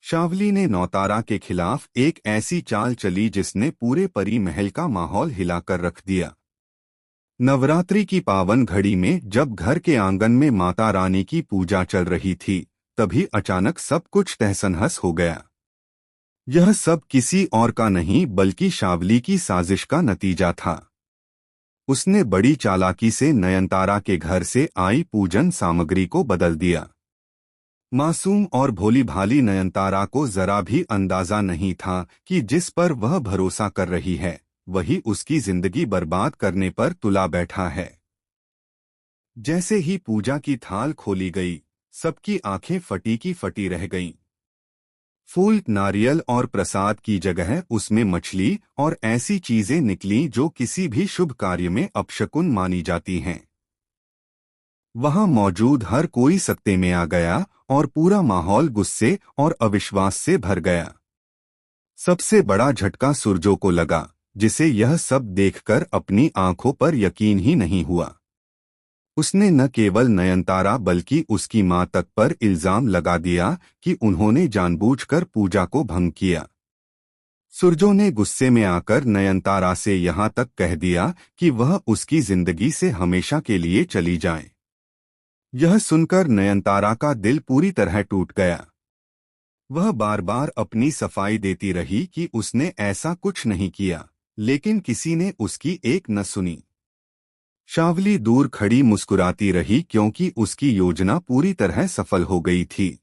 शावली ने नौतारा के खिलाफ एक ऐसी चाल चली जिसने पूरे परी महल का माहौल हिलाकर रख दिया। नवरात्रि की पावन घड़ी में जब घर के आंगन में माता रानी की पूजा चल रही थी, तभी अचानक सब कुछ तहस-नहस हो गया। यह सब किसी और का नहीं बल्कि शावली की साजिश का नतीजा था। उसने बड़ी चालाकी से नयनतारा के घर से आई पूजन सामग्री को बदल दिया। मासूम और भोली भाली नयनतारा को जरा भी अंदाजा नहीं था कि जिस पर वह भरोसा कर रही है, वही उसकी जिंदगी बर्बाद करने पर तुला बैठा है। जैसे ही पूजा की थाल खोली गई, सबकी आंखें फटी की फटी रह गईं। फूल, नारियल और प्रसाद की जगह उसमें मछली और ऐसी चीजें निकलीं जो किसी भी शुभ कार्य में अपशकुन मानी जाती हैं। वहां मौजूद हर कोई सत्ते में आ गया और पूरा माहौल गुस्से और अविश्वास से भर गया। सबसे बड़ा झटका सुरजो को लगा, जिसे यह सब देखकर अपनी आंखों पर यकीन ही नहीं हुआ। उसने न केवल नयनतारा बल्कि उसकी मां तक पर इल्जाम लगा दिया कि उन्होंने जानबूझकर पूजा को भंग किया। सुरजो ने गुस्से में आकर नयनतारा से यहाँ तक कह दिया कि वह उसकी जिंदगी से हमेशा के लिए चली जाए। यह सुनकर नयनतारा का दिल पूरी तरह टूट गया। वह बार बार अपनी सफाई देती रही कि उसने ऐसा कुछ नहीं किया, लेकिन किसी ने उसकी एक न सुनी। शावली दूर खड़ी मुस्कुराती रही क्योंकि उसकी योजना पूरी तरह सफल हो गई थी।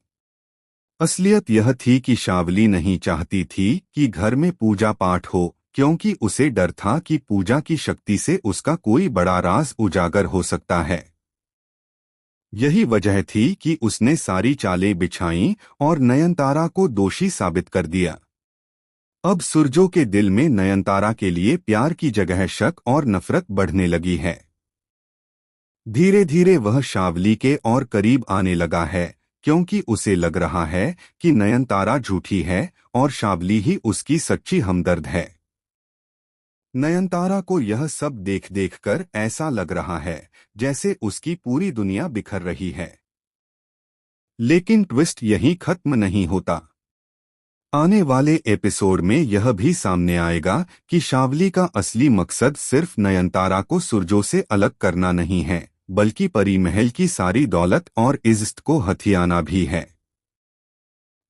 असलियत यह थी कि शावली नहीं चाहती थी कि घर में पूजा पाठ हो, क्योंकि उसे डर था कि पूजा की शक्ति से उसका कोई बड़ा राज उजागर हो सकता है। यही वजह थी कि उसने सारी चालें बिछाईं और नयनतारा को दोषी साबित कर दिया। अब सुरजो के दिल में नयनतारा के लिए प्यार की जगह शक और नफरत बढ़ने लगी है। धीरे धीरे वह शावली के और करीब आने लगा है, क्योंकि उसे लग रहा है कि नयनतारा झूठी है और शावली ही उसकी सच्ची हमदर्द है। नयनतारा को यह सब देख देख कर ऐसा लग रहा है जैसे उसकी पूरी दुनिया बिखर रही है। लेकिन ट्विस्ट यहीं खत्म नहीं होता। आने वाले एपिसोड में यह भी सामने आएगा कि शावली का असली मकसद सिर्फ नयनतारा को सुरजो से अलग करना नहीं है, बल्कि परी महल की सारी दौलत और इज्जत को हथियाना भी है।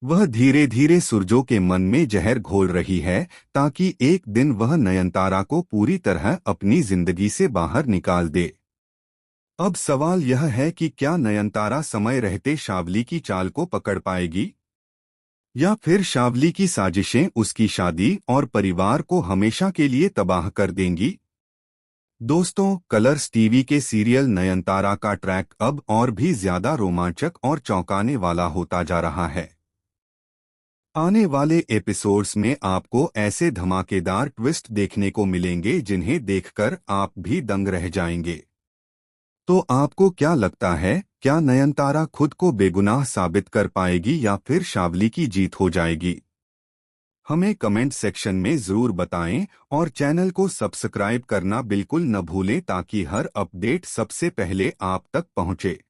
वह धीरे धीरे सुरजो के मन में जहर घोल रही है ताकि एक दिन वह नयनतारा को पूरी तरह अपनी जिंदगी से बाहर निकाल दे। अब सवाल यह है कि क्या नयनतारा समय रहते शावली की चाल को पकड़ पाएगी, या फिर शावली की साजिशें उसकी शादी और परिवार को हमेशा के लिए तबाह कर देंगी। दोस्तों, कलर्स टीवी के सीरियल नयनतारा का ट्रैक अब और भी ज्यादा रोमांचक और चौंकाने वाला होता जा रहा है। आने वाले एपिसोड्स में आपको ऐसे धमाकेदार ट्विस्ट देखने को मिलेंगे जिन्हें देखकर आप भी दंग रह जाएंगे। तो आपको क्या लगता है, क्या नयनतारा खुद को बेगुनाह साबित कर पाएगी या फिर शावली की जीत हो जाएगी? हमें कमेंट सेक्शन में जरूर बताएं और चैनल को सब्सक्राइब करना बिल्कुल न भूलें ताकि हर अपडेट सबसे पहले आप तक पहुंचे।